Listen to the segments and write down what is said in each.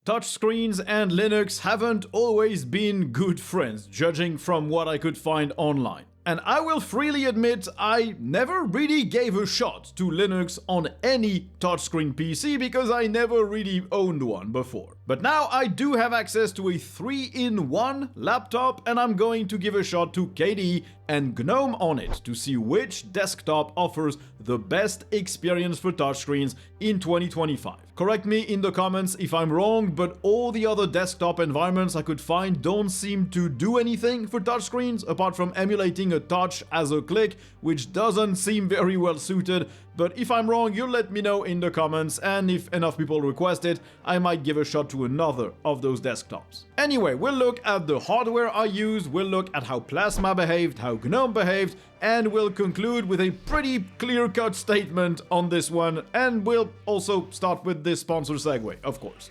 Touchscreens and Linux haven't always been good friends, judging from what I could find online. And I will freely admit I never really gave a shot to Linux on any touchscreen PC because I never really owned one before. But now I do have access to a 3-in-1 laptop and I'm going to give a shot to KDE and GNOME on it to see which desktop offers the best experience for touchscreens in 2025. Correct me in the comments if I'm wrong, but all the other desktop environments I could find don't seem to do anything for touchscreens apart from emulating a touch as a click, which doesn't seem very well suited. But if I'm wrong, you'll let me know in the comments, and if enough people request it, I might give a shot to another of those desktops. Anyway, we'll look at the hardware I used, we'll look at how Plasma behaved, how GNOME behaved, and we'll conclude with a pretty clear-cut statement on this one, and we'll also start with this sponsor segue, of course.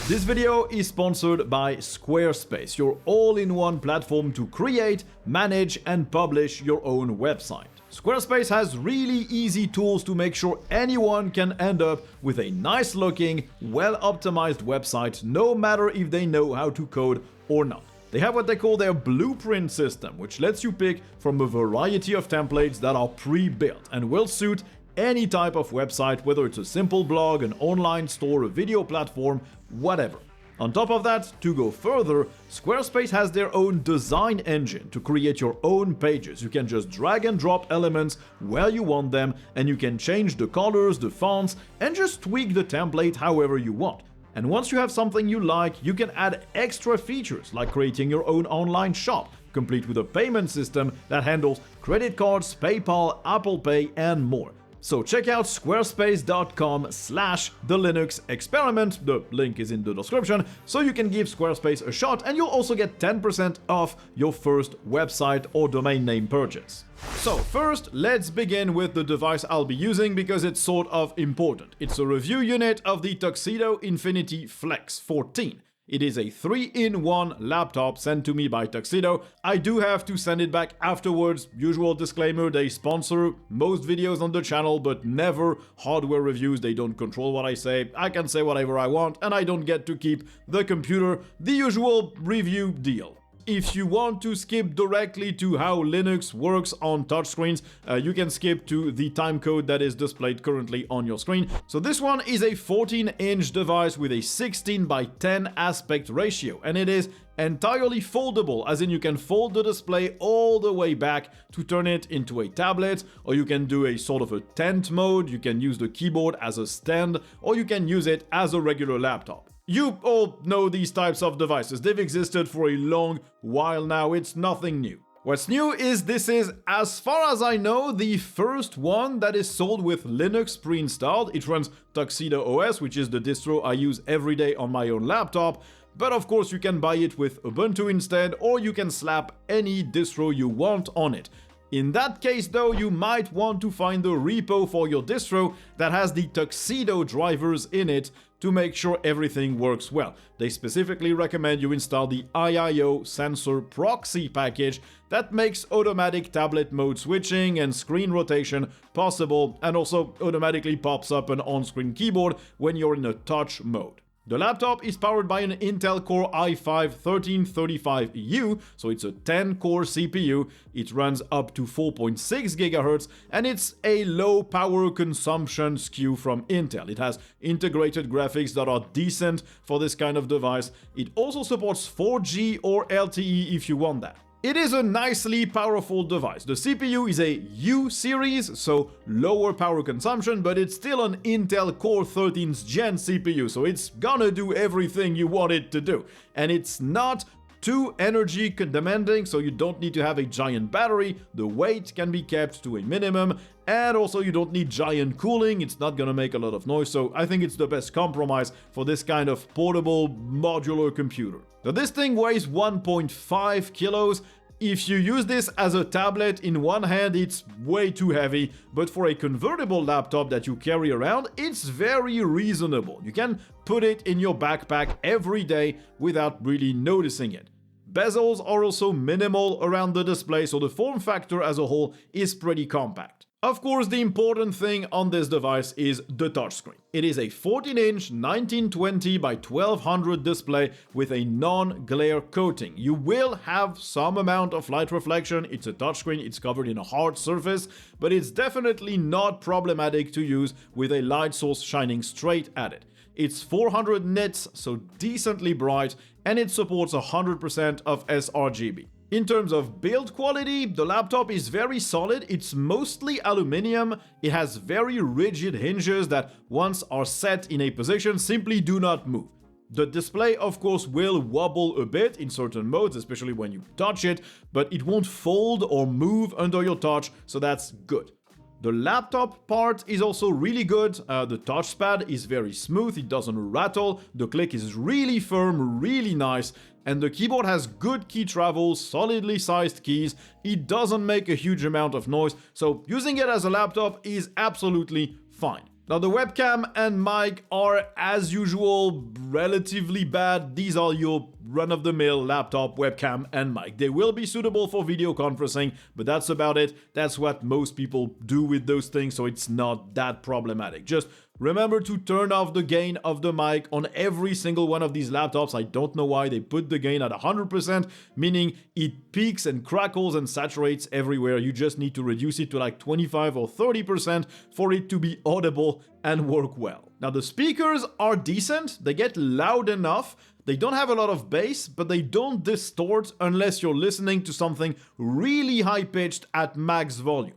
This video is sponsored by SquareSpace, your all-in-one platform to create, manage, and publish your own website. Squarespace has really easy tools to make sure anyone can end up with a nice-looking, well-optimized website, no matter if they know how to code or not. They have what they call their blueprint system, which lets you pick from a variety of templates that are pre-built and will suit any type of website, whether it's a simple blog, an online store, a video platform, whatever. On top of that, to go further, Squarespace has their own design engine to create your own pages. You can just drag and drop elements where you want them, and you can change the colors, the fonts, and just tweak the template however you want. And once you have something you like, you can add extra features like creating your own online shop, complete with a payment system that handles credit cards, PayPal, Apple Pay, and more. So check out squarespace.com/TheLinuxExperiment, the link is in the description, so you can give Squarespace a shot and you'll also get 10% off your first website or domain name purchase. So first, let's begin with the device I'll be using because it's sort of important. It's a review unit of the Tuxedo Infinity Flex 14. It is a 3-in-1 laptop sent to me by Tuxedo. I do have to send it back afterwards. Usual disclaimer, they sponsor most videos on the channel, but never hardware reviews. They don't control what I say. I can say whatever I want, and I don't get to keep the computer. The usual review deal. If you want to skip directly to how Linux works on touchscreens, you can skip to the timecode that is displayed currently on your screen. So this one is a 14-inch device with a 16:10 aspect ratio, and it is entirely foldable, as in you can fold the display all the way back to turn it into a tablet, or you can do a sort of a tent mode, you can use the keyboard as a stand, or you can use it as a regular laptop. You all know these types of devices. They've existed for a long while now. It's nothing new. What's new is this is, as far as I know, the first one that is sold with Linux pre-installed. It runs Tuxedo OS, which is the distro I use every day on my own laptop. But of course you can buy it with Ubuntu instead, or you can slap any distro you want on it. In that case though, you might want to find the repo for your distro that has the Tuxedo drivers in it to make sure everything works well. They specifically recommend you install the IIO sensor proxy package that makes automatic tablet mode switching and screen rotation possible, and also automatically pops up an on-screen keyboard when you're in a touch mode. The laptop is powered by an Intel Core i5-1335U, so it's a 10-core CPU, it runs up to 4.6 GHz, and it's a low power consumption SKU from Intel. It has integrated graphics that are decent for this kind of device. It also supports 4G or LTE if you want that. It is a nicely powerful device. The CPU is a U series, so lower power consumption, but it's still an Intel Core 13th Gen CPU, so it's gonna do everything you want it to do. And it's not too energy demanding, so you don't need to have a giant battery, the weight can be kept to a minimum, and also you don't need giant cooling, it's not gonna make a lot of noise, so I think it's the best compromise for this kind of portable modular computer. Now this thing weighs 1.5 kilos. If you use this as a tablet in one hand, it's way too heavy, but for a convertible laptop that you carry around, it's very reasonable. You can put it in your backpack every day without really noticing it. Bezels are also minimal around the display, so the form factor as a whole is pretty compact. Of course, the important thing on this device is the touchscreen. It is a 14-inch 1920 by 1200 display with a non-glare coating. You will have some amount of light reflection. It's a touchscreen, it's covered in a hard surface, but it's definitely not problematic to use with a light source shining straight at it. It's 400 nits, so decently bright, and it supports 100% of sRGB. In terms of build quality, the laptop is very solid. It's mostly aluminium. It has very rigid hinges that, once are set in a position, simply do not move. The display, of course, will wobble a bit in certain modes, especially when you touch it, but it won't fold or move under your touch, so that's good. The laptop part is also really good. The touchpad is very smooth, it doesn't rattle, the click is really firm, really nice, and the keyboard has good key travel, solidly sized keys. It doesn't make a huge amount of noise, so using it as a laptop is absolutely fine. Now, the webcam and mic are, as usual, relatively bad. These are your run-of-the-mill laptop webcam and mic. They will be suitable for video conferencing, but that's about it. That's what most people do with those things, so it's not that problematic. Just remember to turn off the gain of the mic on every single one of these laptops. I don't know why they put the gain at 100%, meaning it peaks and crackles and saturates everywhere. You just need to reduce it to like 25 or 30% for it to be audible and work well. Now, the speakers are decent. They get loud enough. They don't have a lot of bass, but they don't distort unless you're listening to something really high-pitched at max volume.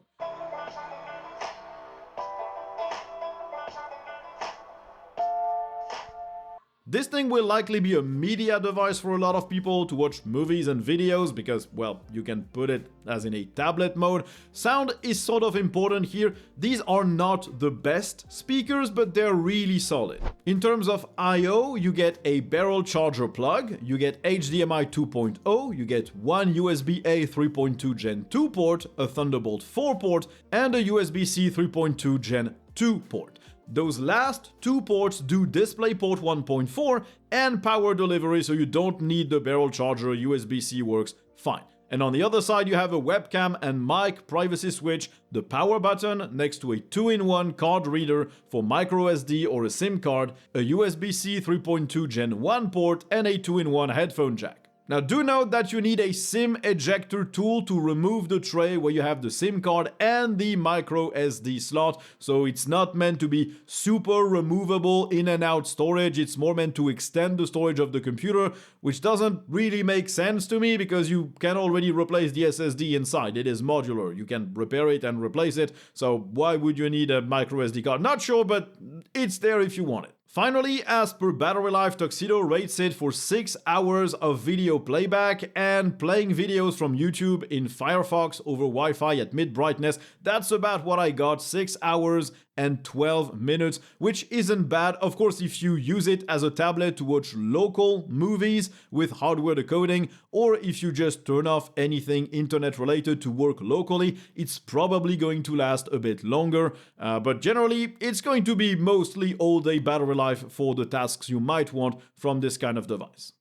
This thing will likely be a media device for a lot of people to watch movies and videos because, well, you can put it as in a tablet mode. Sound is sort of important here. These are not the best speakers, but they're really solid. In terms of I/O, you get a barrel charger plug, you get HDMI 2.0, you get one USB-A 3.2 Gen 2 port, a Thunderbolt 4 port, and a USB-C 3.2 Gen 2 port. Those last two ports do DisplayPort 1.4 and power delivery, so you don't need the barrel charger. USB-C works fine. And on the other side, you have a webcam and mic privacy switch, the power button next to a 2-in-1 card reader for microSD or a SIM card, a USB-C 3.2 Gen 1 port, and a 2-in-1 headphone jack. Now, do note that you need a SIM ejector tool to remove the tray where you have the SIM card and the micro SD slot, so it's not meant to be super removable in and out storage. It's more meant to extend the storage of the computer, which doesn't really make sense to me because you can already replace the SSD inside. It is modular. You can repair it and replace it, so why would you need a micro SD card? Not sure, but it's there if you want it. Finally, as per battery life, Tuxedo rates it for 6 hours of video playback, and playing videos from YouTube in Firefox over Wi-Fi at mid-brightness, that's about what I got, 6 hours and 12 minutes, which isn't bad. Of course, if you use it as a tablet to watch local movies with hardware decoding, or if you just turn off anything internet related to work locally, it's probably going to last a bit longer, but generally it's going to be mostly all-day battery life for the tasks you might want from this kind of device.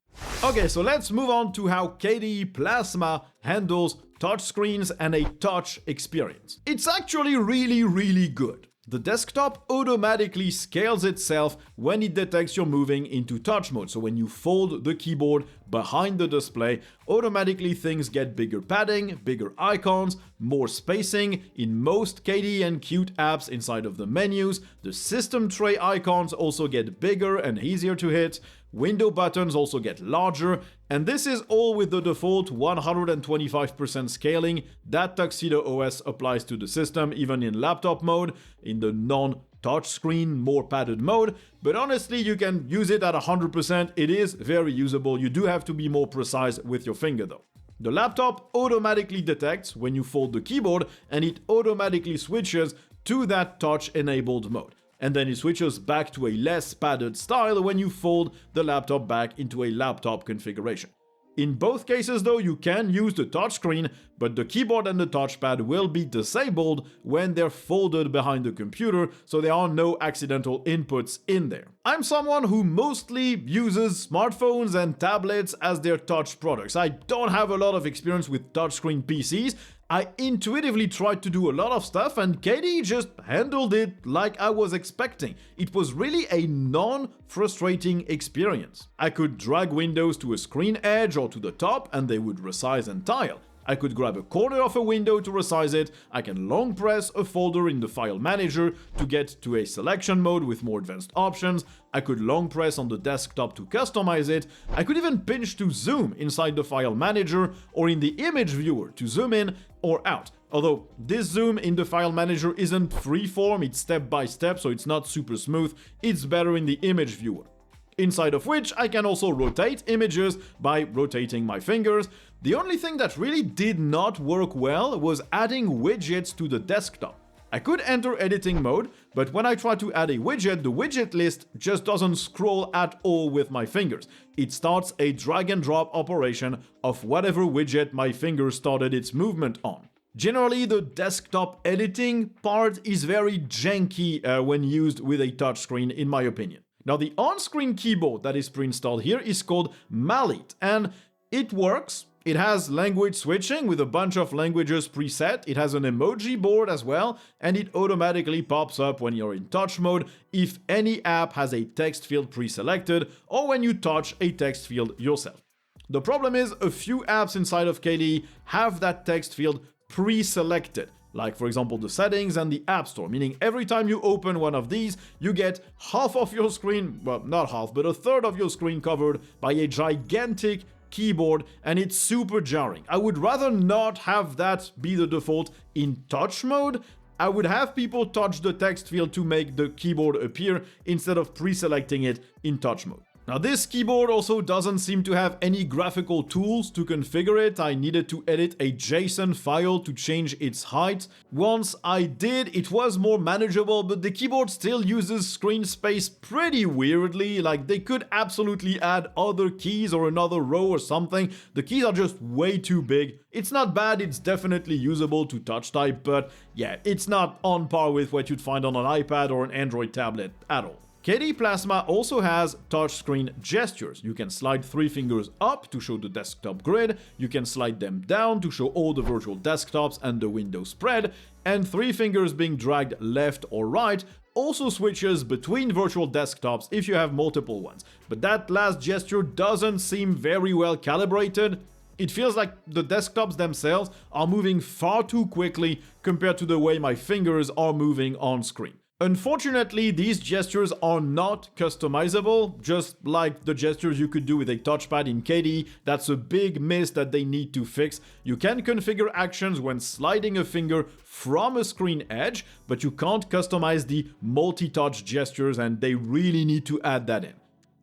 Okay, so let's move on to how KDE Plasma handles touchscreens and a touch experience. It's actually really good. The desktop automatically scales itself when it detects you're moving into touch mode. So when you fold the keyboard behind the display, automatically things get bigger padding, bigger icons, more spacing in most KDE and Qt apps inside of the menus. The system tray icons also get bigger and easier to hit. Window buttons also get larger, and this is all with the default 125% scaling that Tuxedo OS applies to the system, even in laptop mode, in the non-touchscreen, more padded mode. But honestly, you can use it at 100%. It is very usable. You do have to be more precise with your finger though. The laptop automatically detects when you fold the keyboard, and it automatically switches to that touch-enabled mode. And then it switches back to a less padded style when you fold the laptop back into a laptop configuration. In both cases though, you can use the touchscreen, but the keyboard and the touchpad will be disabled when they're folded behind the computer, so there are no accidental inputs in there. I'm someone who mostly uses smartphones and tablets as their touch products. I don't have a lot of experience with touchscreen PCs. I intuitively tried to do a lot of stuff and KDE just handled it like I was expecting. It was really a non-frustrating experience. I could drag windows to a screen edge or to the top and they would resize and tile. I could grab a corner of a window to resize it, I can long press a folder in the file manager to get to a selection mode with more advanced options, I could long press on the desktop to customize it, I could even pinch to zoom inside the file manager or in the image viewer to zoom in or out. Although this zoom in the file manager isn't freeform, it's step by step, so it's not super smooth, it's better in the image viewer. Inside of which I can also rotate images by rotating my fingers. The only thing that really did not work well was adding widgets to the desktop. I could enter editing mode, but when I try to add a widget, the widget list just doesn't scroll at all with my fingers. It starts a drag and drop operation of whatever widget my finger started its movement on. Generally, the desktop editing part is very janky when used with a touchscreen, in my opinion. Now, the on-screen keyboard that is pre-installed here is called Mallet, and it works. It has language switching with a bunch of languages preset, it has an emoji board as well, and it automatically pops up when you're in touch mode if any app has a text field pre-selected or when you touch a text field yourself. The problem is a few apps inside of KDE have that text field pre-selected. Like for example the settings and the App Store, meaning every time you open one of these, you get half of your screen, well not half, but a third of your screen covered by a gigantic keyboard, and it's super jarring. I would rather not have that be the default in touch mode. I would have people touch the text field to make the keyboard appear instead of pre-selecting it in touch mode. Now this keyboard also doesn't seem to have any graphical tools to configure it. I needed to edit a JSON file to change its height. Once I did, it was more manageable, but the keyboard still uses screen space pretty weirdly. Like they could absolutely add other keys or another row or something. The keys are just way too big. It's not bad, it's definitely usable to touch type, but yeah, it's not on par with what you'd find on an iPad or an Android tablet at all. KDE Plasma also has touchscreen gestures. You can slide 3 fingers up to show the desktop grid, you can slide them down to show all the virtual desktops and the window spread, and 3 fingers being dragged left or right also switches between virtual desktops if you have multiple ones. But that last gesture doesn't seem very well calibrated. It feels like the desktops themselves are moving far too quickly compared to the way my fingers are moving on screen. Unfortunately, these gestures are not customizable, just like the gestures you could do with a touchpad in KDE. That's a big miss that they need to fix. You can configure actions when sliding a finger from a screen edge, but you can't customize the multi-touch gestures, and they really need to add that in.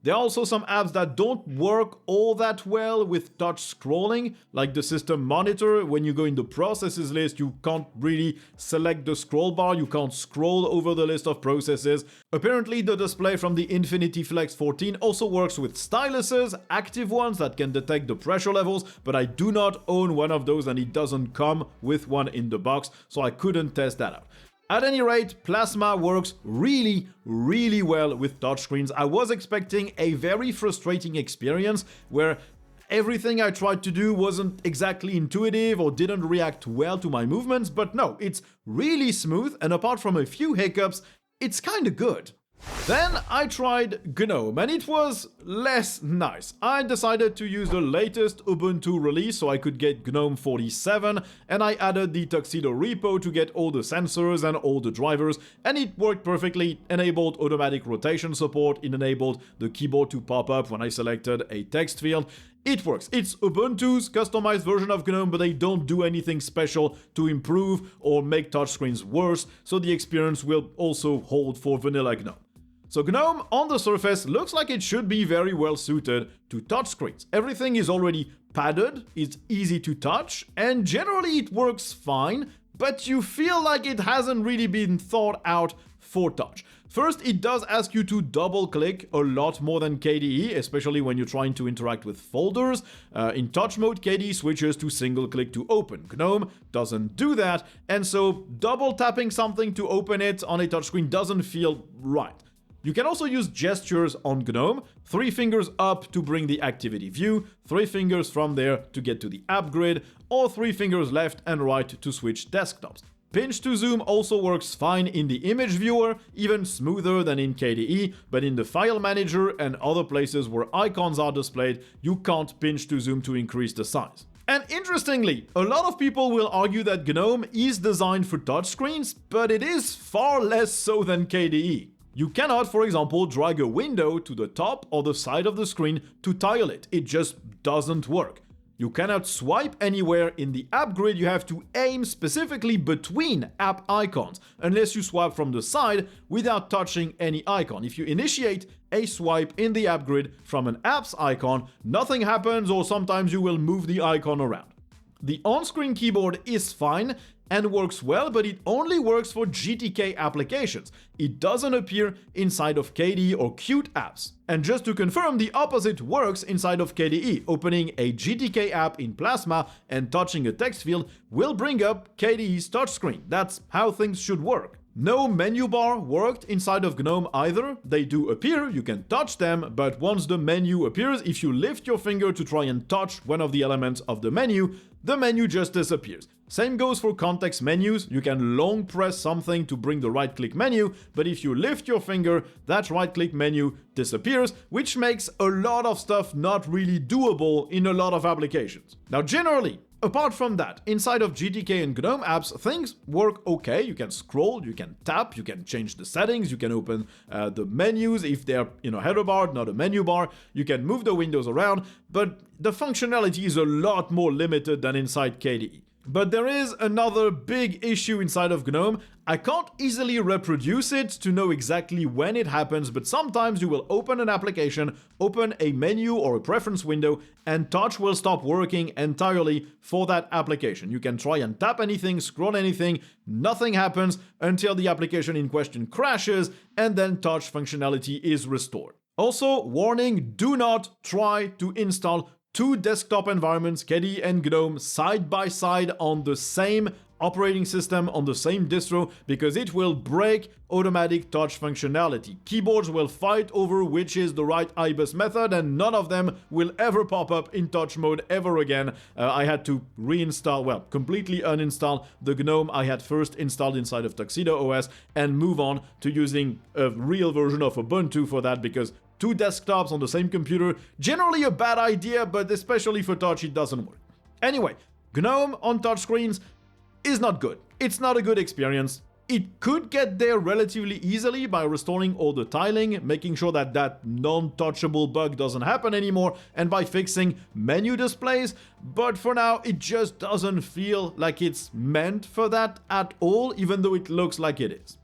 There are also some apps that don't work all that well with touch scrolling, like the system monitor. When you go in the processes list, you can't really select the scroll bar, you can't scroll over the list of processes. Apparently, the display from the Infinity Flex 14 also works with styluses, active ones that can detect the pressure levels, but I do not own one of those and it doesn't come with one in the box, so I couldn't test that out. At any rate, Plasma works really well with touchscreens. I was expecting a very frustrating experience where everything I tried to do wasn't exactly intuitive or didn't react well to my movements, but no, it's really smooth, and apart from a few hiccups, it's kinda good. Then I tried GNOME, and it was less nice. I decided to use the latest Ubuntu release so I could get GNOME 47, and I added the Tuxedo repo to get all the sensors and all the drivers, and it worked perfectly. Enabled automatic rotation support, it enabled the keyboard to pop up when I selected a text field. It works. It's Ubuntu's customized version of GNOME, but they don't do anything special to improve or make touchscreens worse, so the experience will also hold for vanilla GNOME. So GNOME on the surface looks like it should be very well suited to touchscreens. Everything is already padded, it's easy to touch, and generally it works fine, but you feel like it hasn't really been thought out for touch. First, it does ask you to double-click a lot more than KDE, especially when you're trying to interact with folders. In touch mode, KDE switches to single-click to open. GNOME doesn't do that, and so double-tapping something to open it on a touchscreen doesn't feel right. You can also use gestures on GNOME, 3 fingers up to bring the activity view, 3 fingers from there to get to the app grid, or 3 fingers left and right to switch desktops. Pinch to zoom also works fine in the image viewer, even smoother than in KDE, but in the file manager and other places where icons are displayed, you can't pinch to zoom to increase the size. And interestingly, a lot of people will argue that GNOME is designed for touchscreens, but it is far less so than KDE. You cannot, for example, drag a window to the top or the side of the screen to tile it. It just doesn't work. You cannot swipe anywhere in the app grid. You have to aim specifically between app icons, unless you swipe from the side without touching any icon. If you initiate a swipe in the app grid from an app's icon, nothing happens, or sometimes you will move the icon around. The on-screen keyboard is fine and works well, but it only works for GTK applications. It doesn't appear inside of KDE or Qt apps. And just to confirm, the opposite works inside of KDE. Opening a GTK app in Plasma and touching a text field will bring up KDE's touchscreen. That's how things should work. No menu bar worked inside of GNOME either. They do appear, you can touch them, but once the menu appears, if you lift your finger to try and touch one of the elements of the menu just disappears. Same goes for context menus. You can long press something to bring the right-click menu, but if you lift your finger, that right-click menu disappears, which makes a lot of stuff not really doable in a lot of applications. Now, generally, apart from that, inside of GTK and GNOME apps, things work okay. You can scroll, you can tap, you can change the settings, you can open the menus if they're in a header bar, not a menu bar. You can move the windows around, but the functionality is a lot more limited than inside KDE. But there is another big issue inside of GNOME. I can't easily reproduce it to know exactly when it happens, but sometimes you will open an application, open a menu or a preference window, and touch will stop working entirely for that application. You can try and tap anything, scroll anything, nothing happens until the application in question crashes, and then touch functionality is restored. Also, warning, do not try to install 2 desktop environments, KDE and GNOME, side by side on the same operating system, on the same distro, because it will break automatic touch functionality. Keyboards will fight over which is the right IBIS method, and none of them will ever pop up in touch mode ever again. I had to reinstall, well, completely uninstall the GNOME I had first installed inside of Tuxedo OS and move on to using a real version of Ubuntu for that, because 2 desktops on the same computer, generally a bad idea, but especially for touch, it doesn't work. Anyway, GNOME on touchscreens is not good. It's not a good experience. It could get there relatively easily by restoring all the tiling, making sure that that non-touchable bug doesn't happen anymore, and by fixing menu displays, but for now, it just doesn't feel like it's meant for that at all, even though it looks like it is.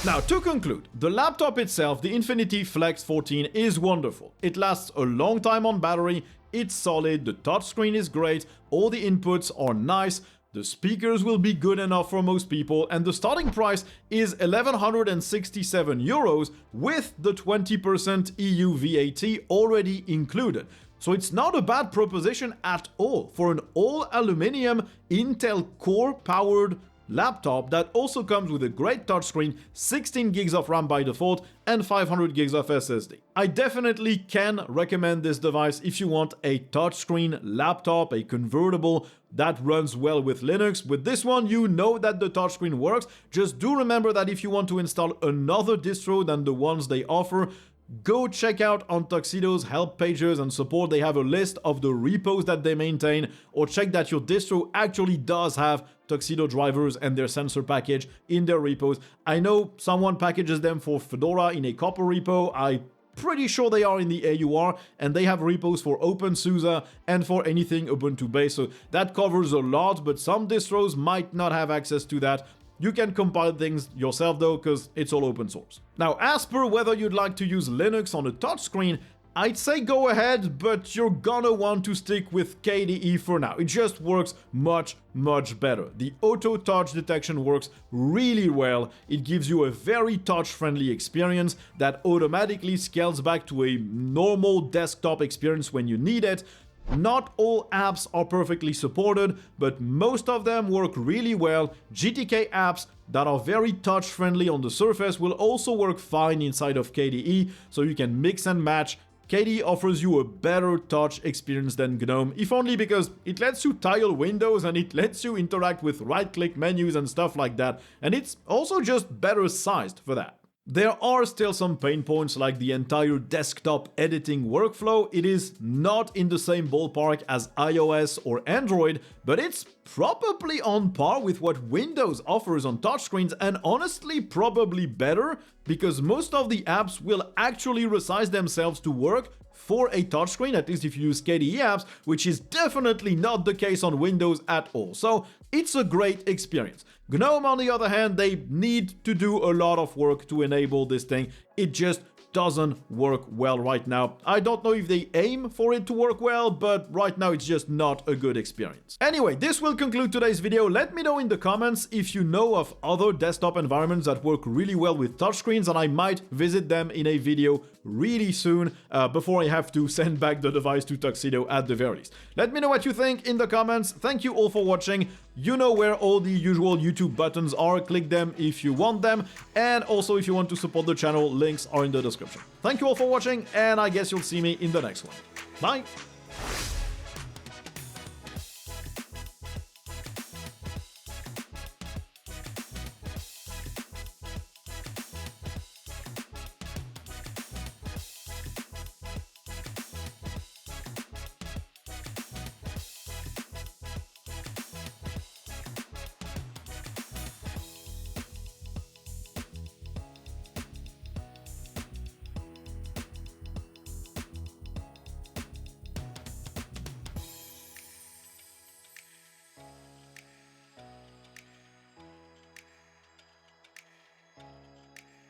Now, to conclude, the laptop itself, the Infinity Flex 14, is wonderful. It lasts a long time on battery, it's solid, the touchscreen is great, all the inputs are nice, the speakers will be good enough for most people, and the starting price is 1,167 euros with the 20% EU VAT already included. So it's not a bad proposition at all for an all-aluminium Intel Core-powered laptop that also comes with a great touchscreen, 16 gigs of RAM by default, and 500 gigs of SSD. I definitely can recommend this device if you want a touchscreen laptop, a convertible that runs well with Linux. With this one, you know that the touchscreen works. Just do remember that if you want to install another distro than the ones they offer, go check out on Tuxedo's help pages and support. They have a list of the repos that they maintain, or check that your distro actually does have Tuxedo drivers and their sensor package in their repos. I know someone packages them for Fedora in a copper repo. I'm pretty sure they are in the AUR, and they have repos for OpenSUSE and for anything Ubuntu based. So that covers a lot, but some distros might not have access to that. You can compile things yourself though, because it's all open source. Now, as per whether you'd like to use Linux on a touchscreen, I'd say go ahead, but you're gonna want to stick with KDE for now. It just works much better. The auto touch detection works really well. It gives you a very touch-friendly experience that automatically scales back to a normal desktop experience when you need it. Not all apps are perfectly supported, but most of them work really well. GTK apps that are very touch friendly on the surface will also work fine inside of KDE, so you can mix and match. KDE offers you a better touch experience than GNOME, if only because it lets you tile windows and it lets you interact with right-click menus and stuff like that, and it's also just better sized for that. There are still some pain points like the entire desktop editing workflow. It is not in the same ballpark as iOS or Android, but it's probably on par with what Windows offers on touchscreens, and honestly probably better, because most of the apps will actually resize themselves to work for a touchscreen, at least if you use KDE apps, which is definitely not the case on Windows at all. So it's a great experience. GNOME, on the other hand, they need to do a lot of work to enable this thing. It just doesn't work well right now. I don't know if they aim for it to work well, but right now it's just not a good experience. Anyway, this will conclude today's video. Let me know in the comments if you know of other desktop environments that work really well with touchscreens, and I might visit them in a video really soon before I have to send back the device to Tuxedo at the very least. Let me know what you think in the comments. Thank you all for watching. You know where all the usual YouTube buttons are. Click them if you want them. And also, if you want to support the channel, links are in the description. Thank you all for watching, and I guess you'll see me in the next one. Bye!